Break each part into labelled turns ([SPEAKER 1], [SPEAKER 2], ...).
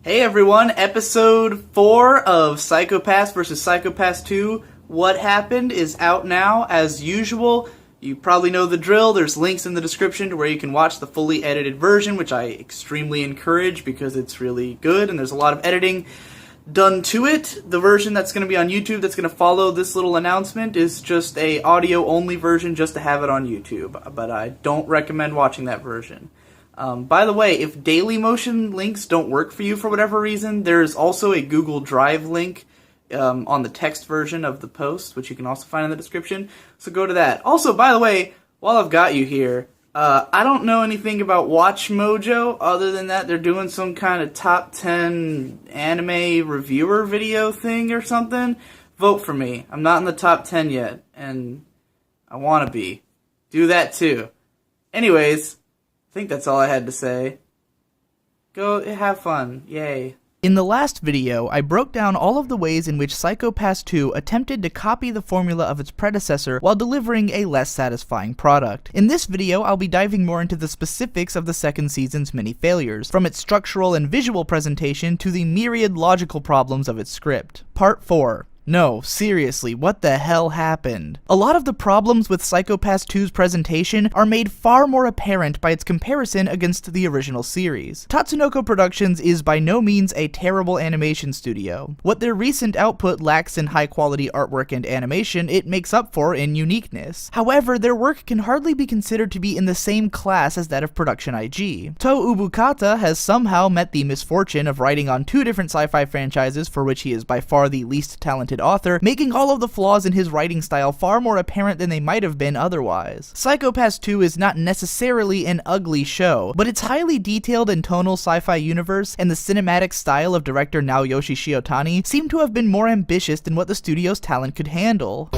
[SPEAKER 1] Hey everyone, episode 4 of Psycho-Pass vs. Psycho-Pass 2, What Happened, is out now. As usual, you probably know the drill. There's links in the description to where you can watch the fully edited version, which I extremely encourage because it's really good and there's a lot of editing done to it. The version that's going to be on YouTube that's going to follow this little announcement is just a audio-only version just to have it on YouTube, but I don't recommend watching that version. By the way, if Dailymotion links don't work for you for whatever reason, there's also a Google Drive link on the text version of the post, which you can also find in the description, so go to that. Also, by the way, while I've got you here, I don't know anything about Watch Mojo, other than that they're doing some kind of top 10 anime reviewer video thing or something. Vote for me. I'm not in the top 10 yet, and I want to be. Do that too. Anyways, I think that's all I had to say. Go have fun. Yay.
[SPEAKER 2] In the last video, I broke down all of the ways in which Psycho-Pass 2 attempted to copy the formula of its predecessor while delivering a less satisfying product. In this video, I'll be diving more into the specifics of the second season's many failures, from its structural and visual presentation to the myriad logical problems of its script. Part 4. No, seriously, what the hell happened? A lot of the problems with Psycho-Pass 2's presentation are made far more apparent by its comparison against the original series. Tatsunoko Productions is by no means a terrible animation studio. What their recent output lacks in high-quality artwork and animation, it makes up for in uniqueness. However, their work can hardly be considered to be in the same class as that of Production IG. Toh Ubukata has somehow met the misfortune of writing on 2 different sci-fi franchises for which he is by far the least talented author, making all of the flaws in his writing style far more apparent than they might have been otherwise. Psycho-Pass 2 is not necessarily an ugly show, but its highly detailed and tonal sci-fi universe and the cinematic style of director Naoyoshi Shiotani seem to have been more ambitious than what the studio's talent could handle.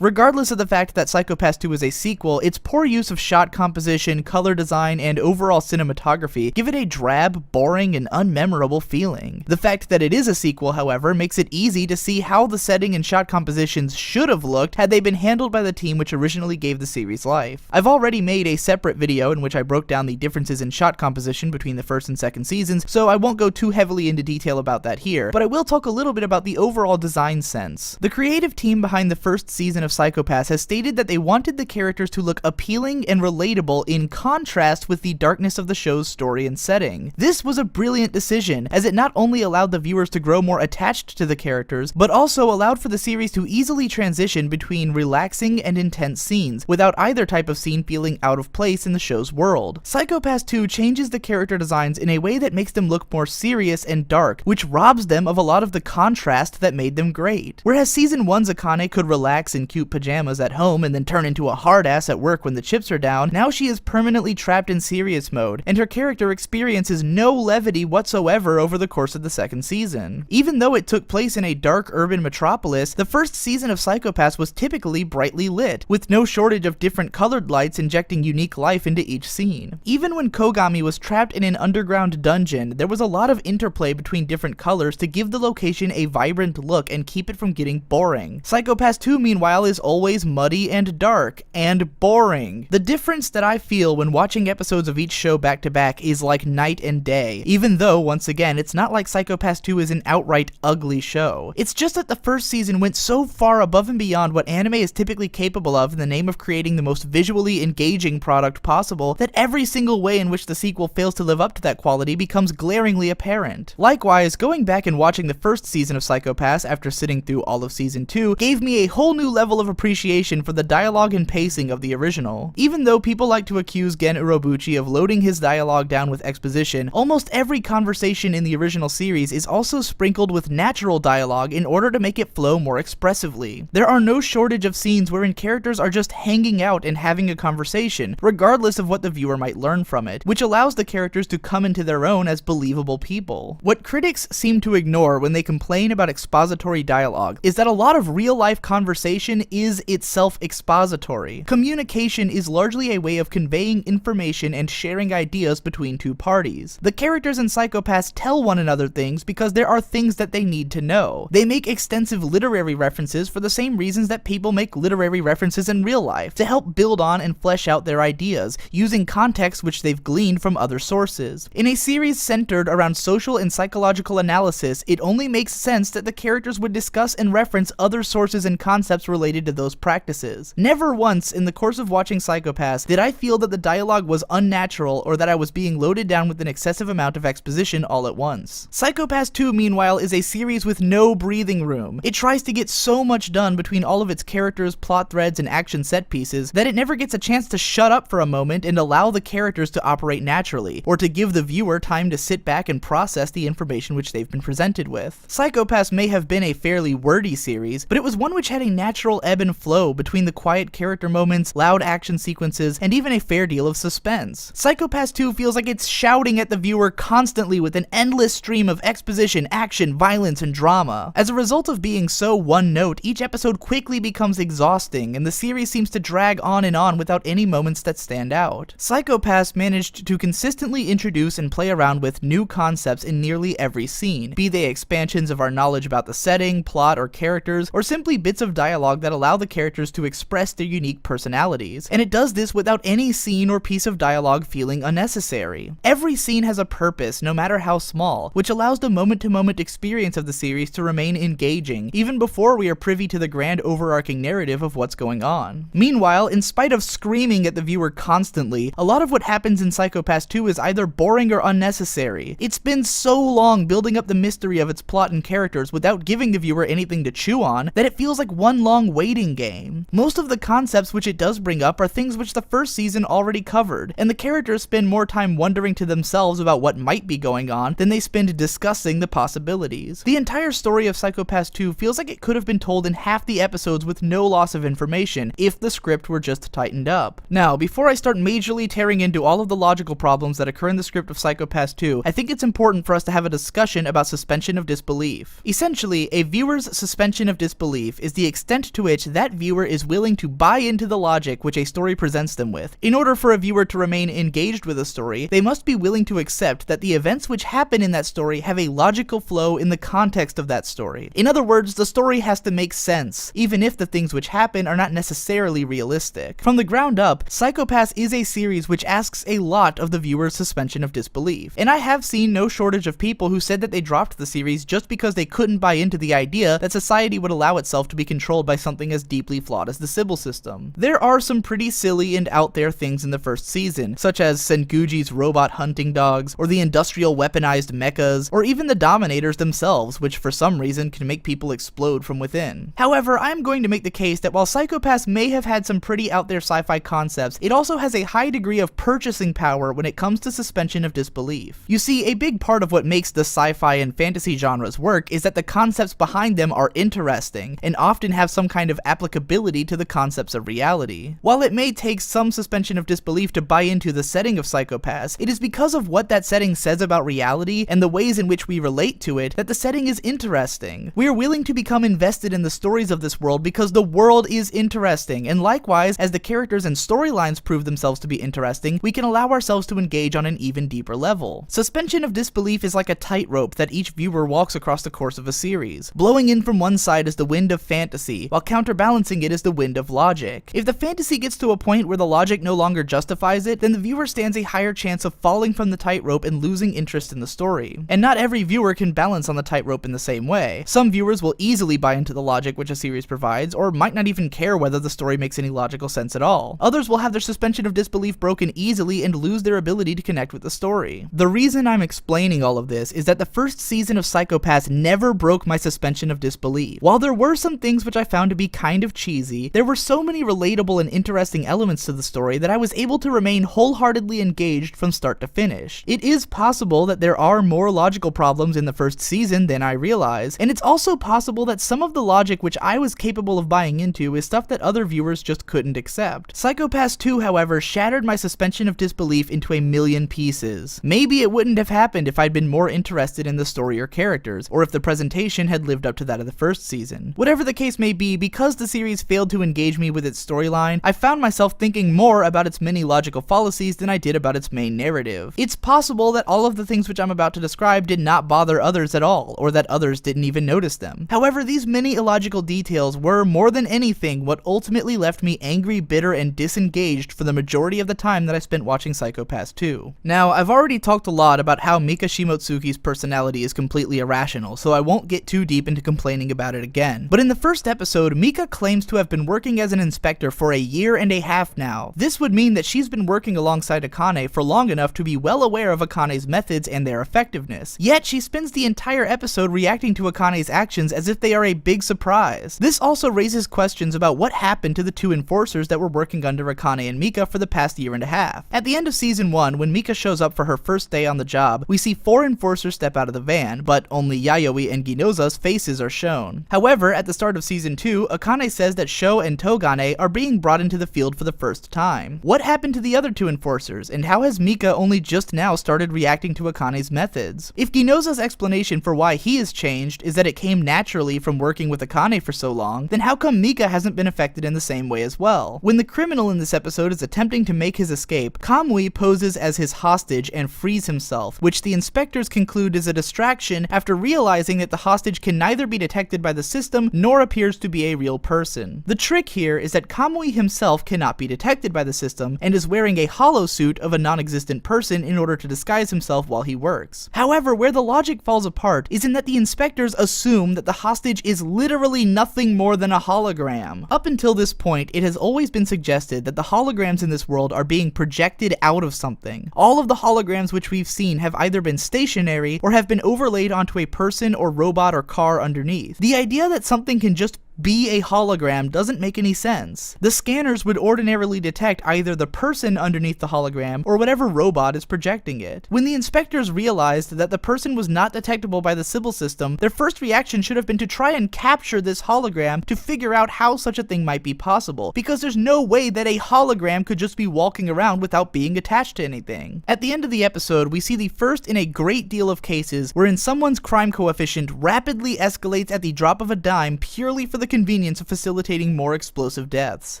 [SPEAKER 2] Regardless of the fact that Psycho-Pass 2 is a sequel, its poor use of shot composition, color design, and overall cinematography give it a drab, boring, and unmemorable feeling. The fact that it is a sequel, however, makes it easy to see how the setting and shot compositions should have looked had they been handled by the team which originally gave the series life. I've already made a separate video in which I broke down the differences in shot composition between the first and second seasons, so I won't go too heavily into detail about that here, but I will talk a little bit about the overall design sense. The creative team behind the first season of Psycho-Pass has stated that they wanted the characters to look appealing and relatable in contrast with the darkness of the show's story and setting. This was a brilliant decision, as it not only allowed the viewers to grow more attached to the characters, but also allowed for the series to easily transition between relaxing and intense scenes, without either type of scene feeling out of place in the show's world. Psycho-Pass 2 changes the character designs in a way that makes them look more serious and dark, which robs them of a lot of the contrast that made them great. Whereas Season 1's Akane could relax in cute pajamas at home and then turn into a hard ass at work when the chips are down, now she is permanently trapped in serious mode, and her character experiences no levity whatsoever over the course of the second season. Even though it took place in a dark urban metropolis, the first season of Psycho-Pass was typically brightly lit, with no shortage of different colored lights injecting unique life into each scene. Even when Kogami was trapped in an underground dungeon, there was a lot of interplay between different colors to give the location a vibrant look and keep it from getting boring. Psycho-Pass 2, meanwhile, is always muddy and dark and boring. The difference that I feel when watching episodes of each show back to back is like night and day, even though, once again, it's not like Psycho-Pass 2 is an outright ugly show. It's just that the first season went so far above and beyond what anime is typically capable of in the name of creating the most visually engaging product possible that every single way in which the sequel fails to live up to that quality becomes glaringly apparent. Likewise, going back and watching the first season of Psycho-Pass after sitting through all of season 2 gave me a whole new level of appreciation for the dialogue and pacing of the original. Even though people like to accuse Gen Urobuchi of loading his dialogue down with exposition, almost every conversation in the original series is also sprinkled with natural dialogue in order to make it flow more expressively. There are no shortage of scenes wherein characters are just hanging out and having a conversation, regardless of what the viewer might learn from it, which allows the characters to come into their own as believable people. What critics seem tend to ignore when they complain about expository dialogue is that a lot of real-life conversation is itself expository. Communication is largely a way of conveying information and sharing ideas between two parties. The characters in Psycho-Pass tell one another things because there are things that they need to know. They make extensive literary references for the same reasons that people make literary references in real life, to help build on and flesh out their ideas, using context which they've gleaned from other sources. In a series centered around social and psychological analysis, it only makes sense that the characters would discuss and reference other sources and concepts related to those practices. Never once in the course of watching Psycho-Pass did I feel that the dialogue was unnatural or that I was being loaded down with an excessive amount of exposition all at once. Psycho-Pass 2, meanwhile, is a series with no breathing room. It tries to get so much done between all of its characters, plot threads, and action set pieces that it never gets a chance to shut up for a moment and allow the characters to operate naturally, or to give the viewer time to sit back and process the information which they've been presented with. Psycho-Pass may have been a fairly wordy series, but it was one which had a natural ebb and flow between the quiet character moments, loud action sequences, and even a fair deal of suspense. Psycho-Pass 2 feels like it's shouting at the viewer constantly with an endless stream of exposition, action, violence, and drama. As a result of being so one-note, each episode quickly becomes exhausting, and the series seems to drag on and on without any moments that stand out. Psycho-Pass managed to consistently introduce and play around with new concepts in nearly every scene, be they expansions of our knowledge about the setting, plot, or characters, or simply bits of dialogue that allow the characters to express their unique personalities. And it does this without any scene or piece of dialogue feeling unnecessary. Every scene has a purpose, no matter how small, which allows the moment-to-moment experience of the series to remain engaging, even before we are privy to the grand overarching narrative of what's going on. Meanwhile, in spite of screaming at the viewer constantly, a lot of what happens in Psycho-Pass 2 is either boring or unnecessary. It's been so long building up the mystery of its plot and characters without giving the viewer anything to chew on that it feels like one long waiting game. Most of the concepts which it does bring up are things which the first season already covered, and the characters spend more time wondering to themselves about what might be going on than they spend discussing the possibilities. The entire story of Psycho-Pass 2 feels like it could have been told in half the episodes with no loss of information if the script were just tightened up. Now, before I start majorly tearing into all of the logical problems that occur in the script of Psycho-Pass 2, I think it's important for us to have a discussion about suspension of disbelief. Essentially, a viewer's suspension of disbelief is the extent to which that viewer is willing to buy into the logic which a story presents them with. In order for a viewer to remain engaged with a story, they must be willing to accept that the events which happen in that story have a logical flow in the context of that story. In other words, the story has to make sense, even if the things which happen are not necessarily realistic. From the ground up, Psycho-Pass is a series which asks a lot of the viewer's suspension of disbelief, and I have seen no shortage of people who said that they dropped the series just because they couldn't buy into the idea that society would allow itself to be controlled by something as deeply flawed as the Sybil system. There are some pretty silly and out there things in the first season, such as Senguji's robot hunting dogs, or the industrial weaponized mechas, or even the Dominators themselves, which for some reason can make people explode from within. However, I'm going to make the case that while Psycho-Pass may have had some pretty out there sci-fi concepts, it also has a high degree of purchasing power when it comes to suspension of disbelief. You see, a big part of what makes the sci-fi and fantasy genres work is that the concepts behind them are interesting, and often have some kind of applicability to the concepts of reality. While it may take some suspension of disbelief to buy into the setting of Psycho-Pass, it is because of what that setting says about reality and the ways in which we relate to it that the setting is interesting. We are willing to become invested in the stories of this world because the world is interesting, and likewise, as the characters and storylines prove themselves to be interesting, we can allow ourselves to engage on an even deeper level. Suspension of disbelief is like a tightrope that each viewer walks across the course of a series. Blowing in from one side is the wind of fantasy, while counterbalancing it is the wind of logic. If the fantasy gets to a point where the logic no longer justifies it, then the viewer stands a higher chance of falling from the tightrope and losing interest in the story. And not every viewer can balance on the tightrope in the same way. Some viewers will easily buy into the logic which a series provides, or might not even care whether the story makes any logical sense at all. Others will have their suspension of disbelief broken easily and lose their ability to connect with the story. The reason I'm explaining all of this is that the first season of Psycho-Pass never broke my suspension of disbelief. While there were some things which I found to be kind of cheesy, there were so many relatable and interesting elements to the story that I was able to remain wholeheartedly engaged from start to finish. It is possible that there are more logical problems in the first season than I realize, and it's also possible that some of the logic which I was capable of buying into is stuff that other viewers just couldn't accept. Psycho-Pass 2, however, shattered my suspension of disbelief into a million pieces. Maybe it wouldn't have happened if I'd been more interested in the story or characters, or if the presentation had lived up to that of the first season. Whatever the case may be, because the series failed to engage me with its storyline, I found myself thinking more about its many logical fallacies than I did about its main narrative. It's possible that all of the things which I'm about to describe did not bother others at all, or that others didn't even notice them. However, these many illogical details were, more than anything, what ultimately left me angry, bitter, and disengaged for the majority of the time that I spent watching Psycho-Pass 2. Now, I've already talked a lot about how Mika Shimotsuki's personality is completely irrational, so I won't get too deep into complaining about it again. But in the first episode, Mika claims to have been working as an inspector for a year and a half now. This would mean that she's been working alongside Akane for long enough to be well aware of Akane's methods and their effectiveness. Yet, she spends the entire episode reacting to Akane's actions as if they are a big surprise. This also raises questions about what happened to the two enforcers that were working under Akane and Mika for the past year and a half. At the end of season 1, when Mika shows up for her first day on the job, we see 4 enforcers step out of the van, but only Yayoi and Ginoza's faces are shown. However, at the start of season 2, Akane says that Sho and Togane are being brought into the field for the first time. What happened to the other 2 enforcers, and how has Mika only just now started reacting to Akane's methods? If Ginoza's explanation for why he is changed is that it came naturally from working with Akane for so long, then how come Mika hasn't been affected in the same way as well? When the criminal in this episode is attempting to make his escape, Kamui poses as his hostage and frees himself, which the inspectors conclude is a distraction after realizing that the hostage can neither be detected by the system nor appears to be a real person. The trick here is that Kamui himself cannot be detected by the system and is wearing a hollow suit of a non-existent person in order to disguise himself while he works. However, where the logic falls apart is in that the inspectors assume that the hostage is literally nothing more than a hologram. Up until this point, it has always been suggested that the holograms in this world are being projected out of something. All of the holograms which we've seen have either been stationary or have been overlaid onto a person or robot or car underneath. The idea that something can just be a hologram doesn't make any sense. The scanners would ordinarily detect either the person underneath the hologram or whatever robot is projecting it. When the inspectors realized that the person was not detectable by the Sybil system, their first reaction should have been to try and capture this hologram to figure out how such a thing might be possible, because there's no way that a hologram could just be walking around without being attached to anything. At the end of the episode, we see the first in a great deal of cases wherein someone's crime coefficient rapidly escalates at the drop of a dime purely for the convenience of facilitating more explosive deaths.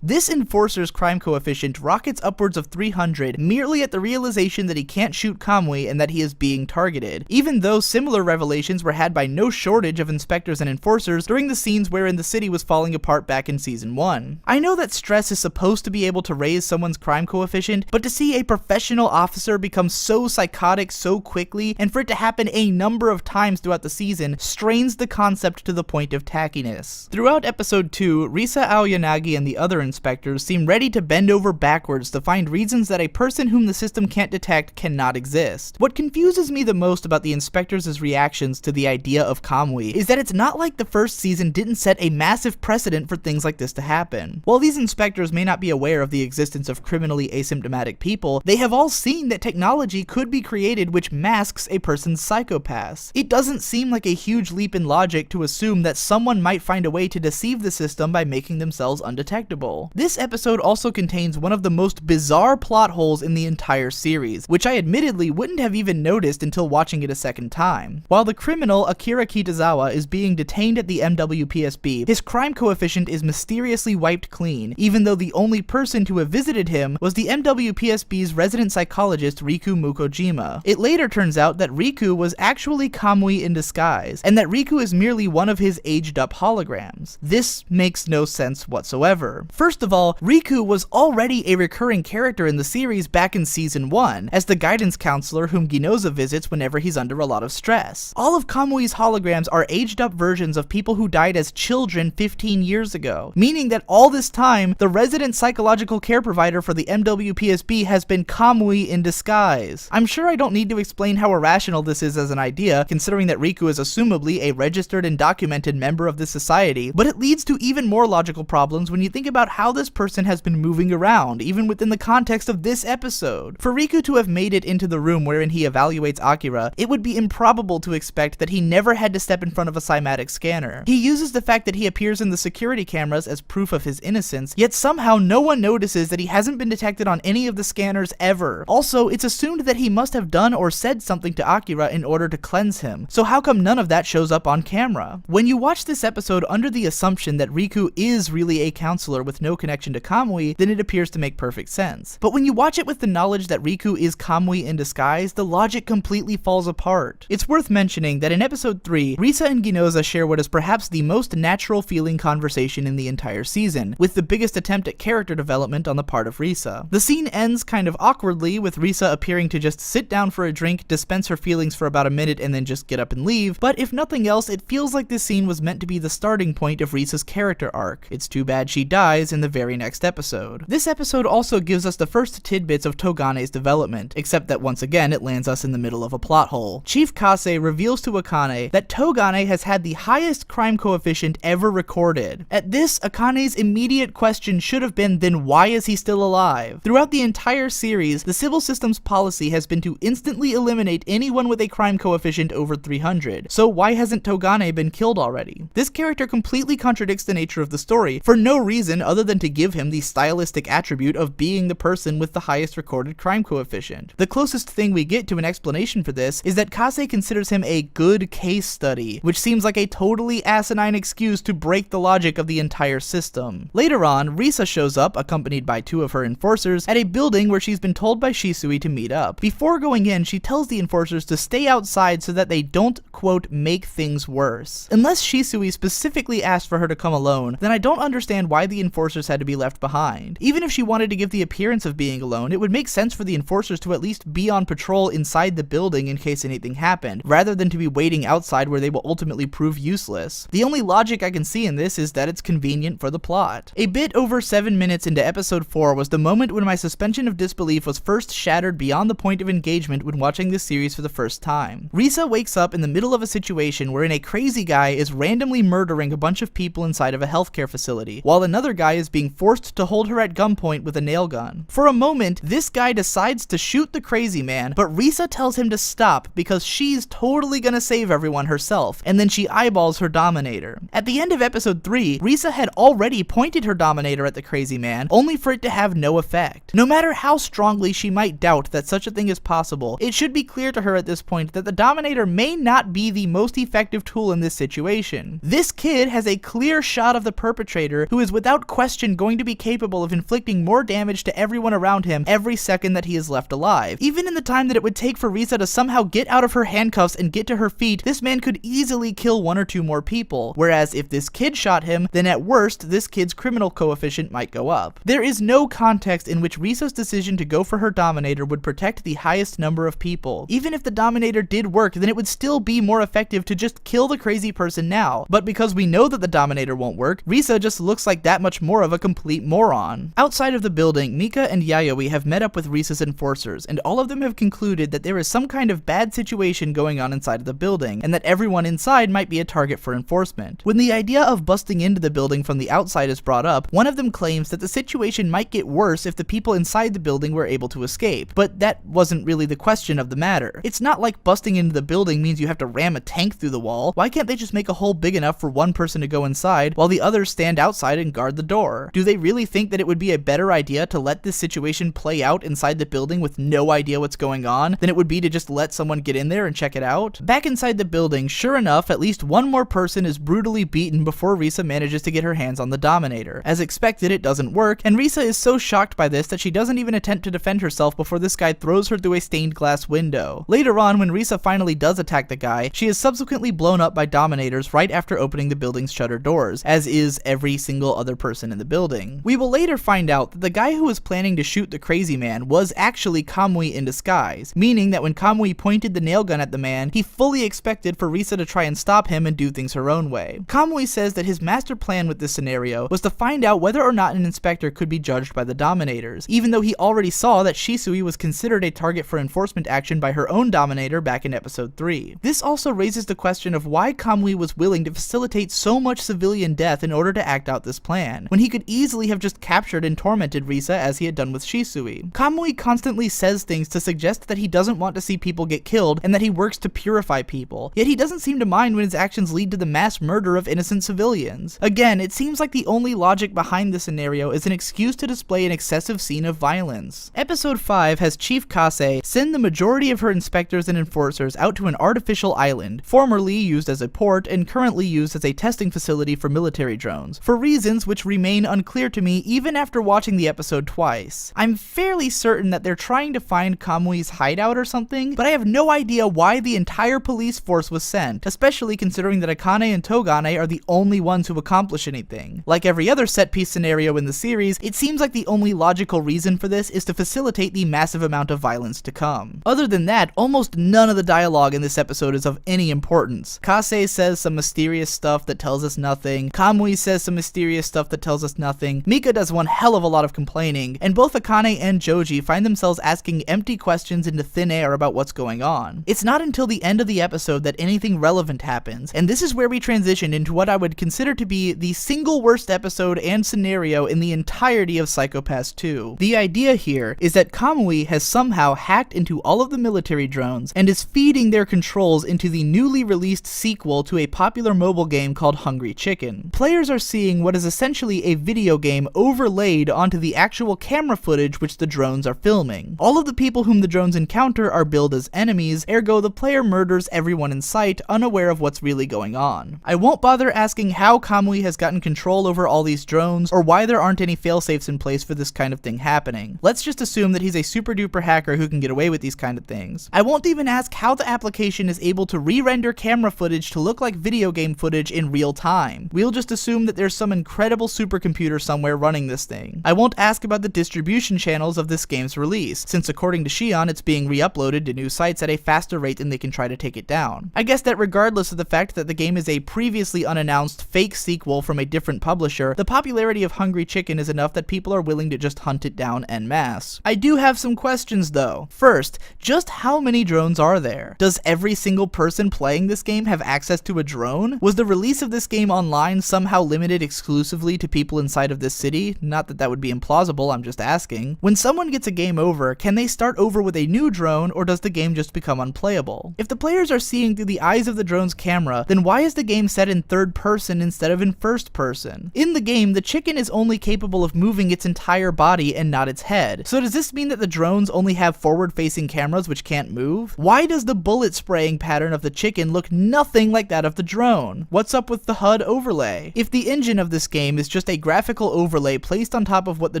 [SPEAKER 2] This enforcer's crime coefficient rockets upwards of 300 merely at the realization that he can't shoot Kamui and that he is being targeted, even though similar revelations were had by no shortage of inspectors and enforcers during the scenes wherein the city was falling apart back in season 1. I know that stress is supposed to be able to raise someone's crime coefficient, but to see a professional officer become so psychotic so quickly, and for it to happen a number of times throughout the season, strains the concept to the point of tackiness. Throughout episode 2, Risa Aoyanagi and the other inspectors seem ready to bend over backwards to find reasons that a person whom the system can't detect cannot exist. What confuses me the most about the inspectors' reactions to the idea of Kamui is that it's not like the first season didn't set a massive precedent for things like this to happen. While these inspectors may not be aware of the existence of criminally asymptomatic people, they have all seen that technology could be created which masks a person's psychopaths. It doesn't seem like a huge leap in logic to assume that someone might find a way to deceive the system by making themselves undetectable. This episode also contains one of the most bizarre plot holes in the entire series, which I admittedly wouldn't have even noticed until watching it a second time. While the criminal Akira Kitazawa is being detained at the MWPSB, his crime coefficient is mysteriously wiped clean, even though the only person to have visited him was the MWPSB's resident psychologist Riku Mukojima. It later turns out that Riku was actually Kamui in disguise, and that Riku is merely one of his aged-up holograms. This makes no sense whatsoever. First of all, Riku was already a recurring character in the series back in season 1, as the guidance counselor whom Ginoza visits whenever he's under a lot of stress. All of Kamui's holograms are aged-up versions of people who died as children 15 years ago, meaning that all this time, the resident psychological care provider for the MWPSB has been Kamui in disguise. I'm sure I don't need to explain how irrational this is as an idea, considering that Riku is assumably a registered and documented member of this society, But it leads to even more logical problems when you think about how this person has been moving around, even within the context of this episode. For Riku to have made it into the room wherein he evaluates Akira, it would be improbable to expect that he never had to step in front of a cymatic scanner. He uses the fact that he appears in the security cameras as proof of his innocence, yet somehow no one notices that he hasn't been detected on any of the scanners ever. Also, it's assumed that he must have done or said something to Akira in order to cleanse him, so how come none of that shows up on camera? When you watch this episode under the assumption that Riku is really a counselor with no connection to Kamui, then it appears to make perfect sense. But when you watch it with the knowledge that Riku is Kamui in disguise, the logic completely falls apart. It's worth mentioning that in episode 3, Risa and Ginoza share what is perhaps the most natural feeling conversation in the entire season, with the biggest attempt at character development on the part of Risa. The scene ends kind of awkwardly, with Risa appearing to just sit down for a drink, dispense her feelings for about a minute, and then just get up and leave, but if nothing else, it feels like this scene was meant to be the starting point of Risa's character arc. It's too bad she dies in the very next episode. This episode also gives us the first tidbits of Togane's development, except that once again it lands us in the middle of a plot hole. Chief Kase reveals to Akane that Togane has had the highest crime coefficient ever recorded. At this, Akane's immediate question should have been, then why is he still alive? Throughout the entire series, the civil system's policy has been to instantly eliminate anyone with a crime coefficient over 300, so why hasn't Togane been killed already? This character completely contradicts the nature of the story, for no reason other than to give him the stylistic attribute of being the person with the highest recorded crime coefficient. The closest thing we get to an explanation for this is that Kase considers him a good case study, which seems like a totally asinine excuse to break the logic of the entire system. Later on, Risa shows up, accompanied by 2 of her enforcers, at a building where she's been told by Shisui to meet up. Before going in, she tells the enforcers to stay outside so that they don't, quote, make things worse. Unless Shisui specifically asked for her to come alone, then I don't understand why the enforcers had to be left behind. Even if she wanted to give the appearance of being alone, it would make sense for the enforcers to at least be on patrol inside the building in case anything happened, rather than to be waiting outside where they will ultimately prove useless. The only logic I can see in this is that it's convenient for the plot. A bit over 7 minutes into episode 4 was the moment when my suspension of disbelief was first shattered beyond the point of engagement when watching this series for the first time. Risa wakes up in the middle of a situation wherein a crazy guy is randomly murdering a bunch of people inside of a healthcare facility, while another guy is being forced to hold her at gunpoint with a nail gun. For a moment, this guy decides to shoot the crazy man, but Risa tells him to stop because she's totally gonna save everyone herself, and then she eyeballs her Dominator. At the end of episode 3, Risa had already pointed her Dominator at the crazy man, only for it to have no effect. No matter how strongly she might doubt that such a thing is possible, it should be clear to her at this point that the Dominator may not be the most effective tool in this situation. This kid has a clear shot of the perpetrator who is without question going to be capable of inflicting more damage to everyone around him every second that he is left alive. Even in the time that it would take for Risa to somehow get out of her handcuffs and get to her feet, this man could easily kill 1 or 2 more people, whereas if this kid shot him, then at worst, this kid's criminal coefficient might go up. There is no context in which Risa's decision to go for her Dominator would protect the highest number of people. Even if the Dominator did work, then it would still be more effective to just kill the crazy person now, but because we know that the Dominator won't work, Risa just looks like that much more of a complete moron. Outside of the building, Mika and Yayoi have met up with Risa's enforcers, and all of them have concluded that there is some kind of bad situation going on inside of the building, and that everyone inside might be a target for enforcement. When the idea of busting into the building from the outside is brought up, one of them claims that the situation might get worse if the people inside the building were able to escape, but that wasn't really the question of the matter. It's not like busting into the building means you have to ram a tank through the wall. Why can't they just make a hole big enough for one person to go inside while the others stand outside and guard the door? Do they really think that it would be a better idea to let this situation play out inside the building with no idea what's going on than it would be to just let someone get in there and check it out? Back inside the building, sure enough, at least one more person is brutally beaten before Risa manages to get her hands on the Dominator. As expected, it doesn't work, and Risa is so shocked by this that she doesn't even attempt to defend herself before this guy throws her through a stained glass window. Later on, when Risa finally does attack the guy, she is subsequently blown up by Dominators right after opening the building's shutter doors, as is every single other person in the building. We will later find out that the guy who was planning to shoot the crazy man was actually Kamui in disguise, meaning that when Kamui pointed the nail gun at the man, he fully expected for Risa to try and stop him and do things her own way. Kamui says that his master plan with this scenario was to find out whether or not an inspector could be judged by the Dominators, even though he already saw that Shisui was considered a target for enforcement action by her own Dominator back in episode 3. This also raises the question of why Kamui was willing to facilitate so much much civilian death in order to act out this plan, when he could easily have just captured and tormented Risa as he had done with Shisui. Kamui constantly says things to suggest that he doesn't want to see people get killed and that he works to purify people, yet he doesn't seem to mind when his actions lead to the mass murder of innocent civilians. Again, it seems like the only logic behind this scenario is an excuse to display an excessive scene of violence. Episode 5 has Chief Kase send the majority of her inspectors and enforcers out to an artificial island, formerly used as a port and currently used as a testing facility for military drones, for reasons which remain unclear to me even after watching the episode twice. I'm fairly certain that they're trying to find Kamui's hideout or something, but I have no idea why the entire police force was sent, especially considering that Akane and Togane are the only ones who accomplish anything. Like every other set-piece scenario in the series, it seems like the only logical reason for this is to facilitate the massive amount of violence to come. Other than that, almost none of the dialogue in this episode is of any importance. Kase says some mysterious stuff that tells us nothing, Kamui says some mysterious stuff that tells us nothing, Mika does one hell of a lot of complaining, and both Akane and Joji find themselves asking empty questions into thin air about what's going on. It's not until the end of the episode that anything relevant happens, and this is where we transition into what I would consider to be the single worst episode and scenario in the entirety of Psycho Pass 2. The idea here is that Kamui has somehow hacked into all of the military drones and is feeding their controls into the newly released sequel to a popular mobile game called Hungry Chicken. Players are seeing what is essentially a video game overlaid onto the actual camera footage which the drones are filming. All of the people whom the drones encounter are billed as enemies, ergo the player murders everyone in sight, unaware of what's really going on. I won't bother asking how Kamui has gotten control over all these drones, or why there aren't any failsafes in place for this kind of thing happening. Let's just assume that he's a super duper hacker who can get away with these kind of things. I won't even ask how the application is able to re-render camera footage to look like video game footage in real time. We'll just assume that there's some incredible supercomputer somewhere running this thing. I won't ask about the distribution channels of this game's release, since according to Shion it's being re-uploaded to new sites at a faster rate than they can try to take it down. I guess that regardless of the fact that the game is a previously unannounced fake sequel from a different publisher, the popularity of Hungry Chicken is enough that people are willing to just hunt it down en masse. I do have some questions though. First, just how many drones are there? Does every single person playing this game have access to a drone? Was the release of this game online somehow limited exclusively to people inside of this city? Not that that would be implausible, I'm just asking. When someone gets a game over, can they start over with a new drone, or does the game just become unplayable? If the players are seeing through the eyes of the drone's camera, then why is the game set in third person instead of in first person? In the game, the chicken is only capable of moving its entire body and not its head. So does this mean that the drones only have forward-facing cameras which can't move? Why does the bullet spraying pattern of the chicken look nothing like that of the drone? What's up with the HUD overlay? If the engine of this game is just a graphical overlay placed on top of what the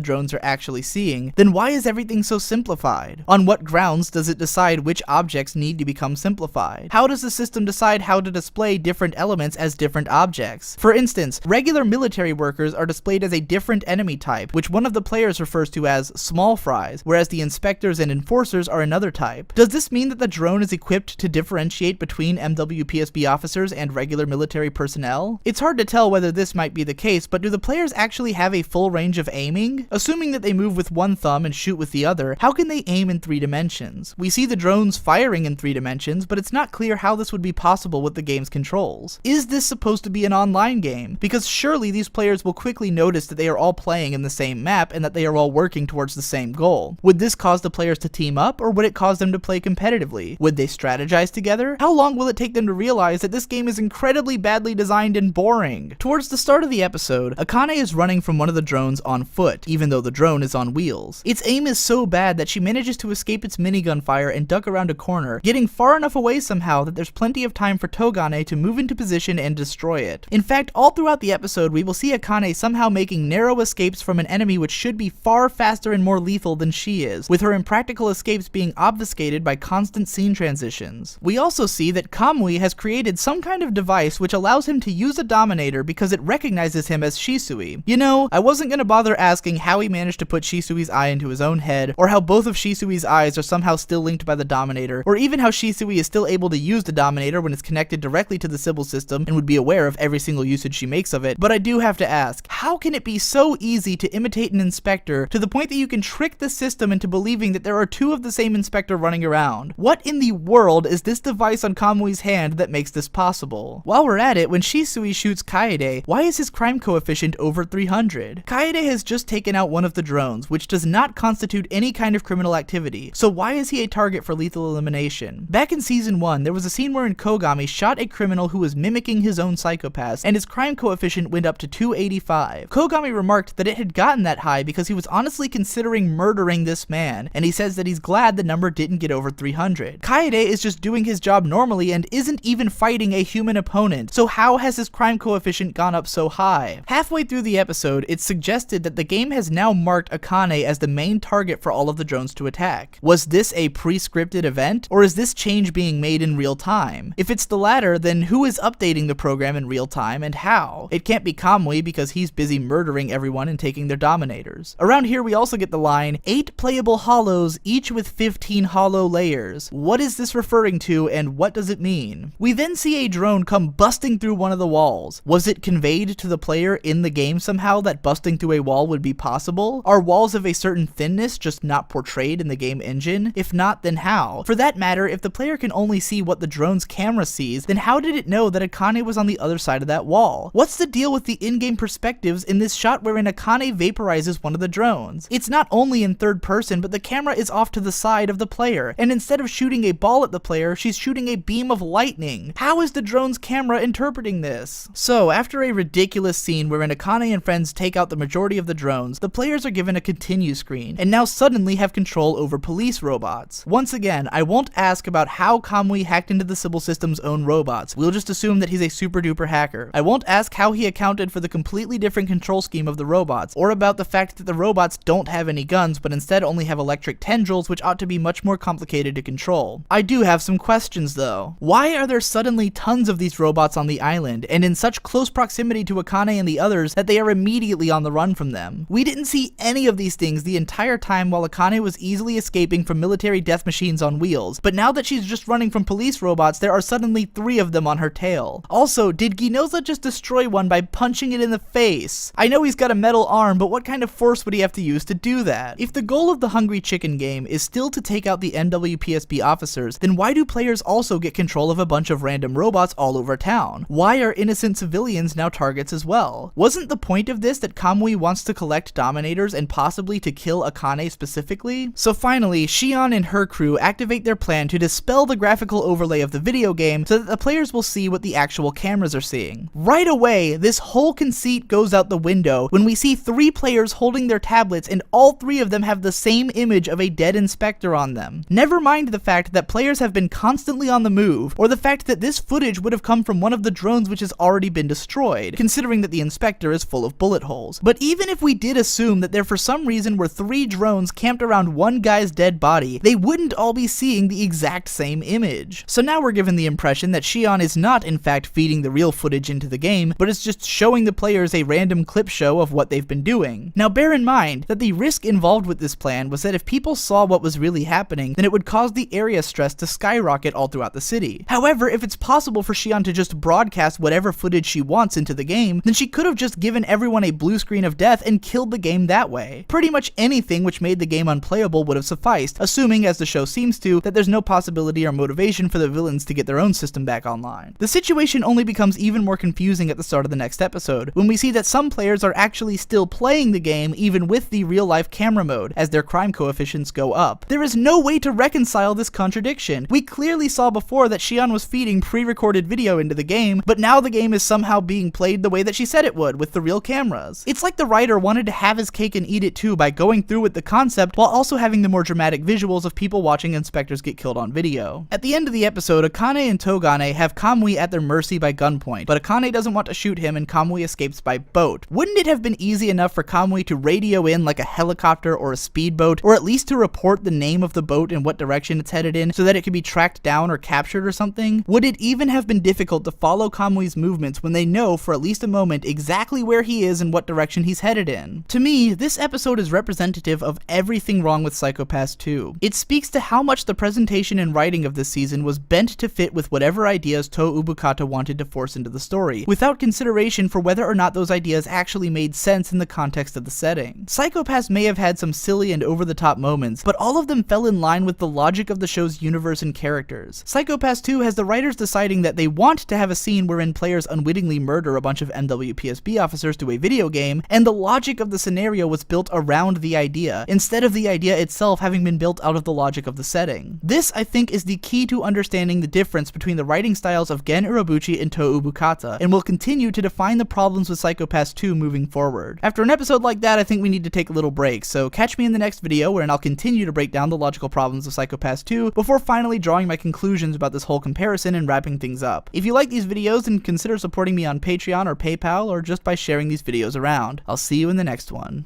[SPEAKER 2] drones are actually seeing, then why is everything so simplified? On what grounds does it decide which objects need to become simplified? How does the system decide how to display different elements as different objects? For instance, regular military workers are displayed as a different enemy type, which one of the players refers to as small fries, whereas the inspectors and enforcers are another type. Does this mean that the drone is equipped to differentiate between MWPSB officers and regular military personnel? It's hard to tell whether this might be the case, but do the players actually have a full range of aiming? Assuming that they move with one thumb and shoot with the other, how can they aim in 3 dimensions? We see the drones firing in 3 dimensions, but it's not clear how this would be possible with the game's controls. Is this supposed to be an online game? Because surely these players will quickly notice that they are all playing in the same map and that they are all working towards the same goal. Would this cause the players to team up, or would it cause them to play competitively? Would they strategize together? How long will it take them to realize that this game is incredibly badly designed and boring? Towards the start of the episode, Akane is running from one of the drones on foot, even though the drone is on wheels. Its aim is so bad that she manages to escape its minigun fire and duck around a corner, getting far enough away somehow that there's plenty of time for Togane to move into position and destroy it. In fact, all throughout the episode, we will see Akane somehow making narrow escapes from an enemy which should be far faster and more lethal than she is, with her impractical escapes being obfuscated by constant scene transitions. We also see that Kamui has created some kind of device which allows him to use a Dominator because it recognizes him as Shisui. You know, I wasn't gonna bother asking how he managed to put Shisui's eye into his own head, or how both of Shisui's eyes are somehow still linked by the Dominator, or even how Shisui is still able to use the Dominator when it's connected directly to the Sibyl system and would be aware of every single usage she makes of it, but I do have to ask, how can it be so easy to imitate an inspector to the point that you can trick the system into believing that there are 2 of the same inspector running around? What in the world is this device on Kamui's hand that makes this possible? While we're at it, when Shisui Hisui shoots Kaede, why is his crime coefficient over 300? Kaede has just taken out one of the drones, which does not constitute any kind of criminal activity, so why is he a target for lethal elimination? Back in Season 1, there was a scene wherein Kogami shot a criminal who was mimicking his own Psycho-Pass, and his crime coefficient went up to 285. Kogami remarked that it had gotten that high because he was honestly considering murdering this man, and he says that he's glad the number didn't get over 300. Kaede is just doing his job normally and isn't even fighting a human opponent, so how has his crime coefficient gone up so high? Halfway through the episode, it's suggested that the game has now marked Akane as the main target for all of the drones to attack. Was this a pre-scripted event, or is this change being made in real time? If it's the latter, then who is updating the program in real time and how? It can't be Kamui because he's busy murdering everyone and taking their dominators. Around here we also get the line, 8 playable hollows, each with 15 hollow layers. What is this referring to and what does it mean? We then see a drone come busting through one of the walls. Was it conveyed to the player in the game somehow that busting through a wall would be possible? Are walls of a certain thinness just not portrayed in the game engine? If not, then how? For that matter, if the player can only see what the drone's camera sees, then how did it know that Akane was on the other side of that wall? What's the deal with the in-game perspectives in this shot wherein Akane vaporizes one of the drones? It's not only in third person, but the camera is off to the side of the player, and instead of shooting a ball at the player, she's shooting a beam of lightning. How is the drone's camera interpreting this? So, after a ridiculous scene wherein Akane and friends take out the majority of the drones, the players are given a continue screen, and now suddenly have control over police robots. Once again, I won't ask about how Kamui hacked into the Sibyl System's own robots. We'll just assume that he's a super duper hacker. I won't ask how he accounted for the completely different control scheme of the robots, or about the fact that the robots don't have any guns, but instead only have electric tendrils, which ought to be much more complicated to control. I do have some questions though. Why are there suddenly tons of these robots on the island, and in such close proximity to Akane and the others that they are immediately on the run from them? We didn't see any of these things the entire time while Akane was easily escaping from military death machines on wheels, but now that she's just running from police robots, there are suddenly 3 of them on her tail. Also, did Ginoza just destroy one by punching it in the face? I know he's got a metal arm, but what kind of force would he have to use to do that? If the goal of the Hungry Chicken game is still to take out the NWPSB officers, then why do players also get control of a bunch of random robots all over town? Why are innocent civilians now targets as well? Wasn't the point of this that Kamui wants to collect Dominators and possibly to kill Akane specifically? So finally, Shion and her crew activate their plan to dispel the graphical overlay of the video game so that the players will see what the actual cameras are seeing. Right away, this whole conceit goes out the window when we see 3 players holding their tablets and all 3 of them have the same image of a dead inspector on them. Never mind the fact that players have been constantly on the move, or the fact that this footage would have come from one of the drones which has already been destroyed, considering that the inspector is full of bullet holes. But even if we did assume that there for some reason were 3 drones camped around one guy's dead body, they wouldn't all be seeing the exact same image. So now we're given the impression that Shion is not in fact feeding the real footage into the game, but is just showing the players a random clip show of what they've been doing. Now bear in mind that the risk involved with this plan was that if people saw what was really happening, then it would cause the area stress to skyrocket all throughout the city. However, if it's possible for Shion to just broadcast whatever footage she wants into the game, then she could have just given everyone a blue screen of death and killed the game that way. Pretty much anything which made the game unplayable would have sufficed, assuming, as the show seems to, that there's no possibility or motivation for the villains to get their own system back online. The situation only becomes even more confusing at the start of the next episode, when we see that some players are actually still playing the game even with the real-life camera mode, as their crime coefficients go up. There is no way to reconcile this contradiction. We clearly saw before that Shion was feeding pre-recorded video into the game, but now the game is somehow being played the way that she said it would, with the real cameras. It's like the writer wanted to have his cake and eat it too by going through with the concept while also having the more dramatic visuals of people watching inspectors get killed on video. At the end of the episode, Akane and Togane have Kamui at their mercy by gunpoint, but Akane doesn't want to shoot him and Kamui escapes by boat. Wouldn't it have been easy enough for Kamui to radio in like a helicopter or a speedboat, or at least to report the name of the boat and what direction it's headed in so that it could be tracked down or captured or something? Would it even have been difficult to follow Kamui's movements when they know for at least a moment exactly where he is and what direction he's headed in? To me, this episode is representative of everything wrong with Psycho-Pass 2. It speaks to how much the presentation and writing of this season was bent to fit with whatever ideas Toa Ubukata wanted to force into the story, without consideration for whether or not those ideas actually made sense in the context of the setting. Psycho-Pass may have had some silly and over-the-top moments, but all of them fell in line with the logic of the show's universe and characters. Psycho-Pass 2 has the writers deciding that they want to have a scene wherein players unwittingly murder a bunch of MWPSB officers to a video game, and the logic of the scenario was built around the idea, instead of the idea itself having been built out of the logic of the setting. This, I think, is the key to understanding the difference between the writing styles of Gen Urobuchi and Tou Bukata, and will continue to define the problems with Psycho Pass 2 moving forward. After an episode like that, I think we need to take a little break, so catch me in the next video wherein I'll continue to break down the logical problems of Psycho Pass 2 before finally drawing my conclusions about this whole comparison and wrapping things up. If you like these videos, then consider supporting me on Patreon or PayPal, or just by sharing these videos around. I'll see you in the next one.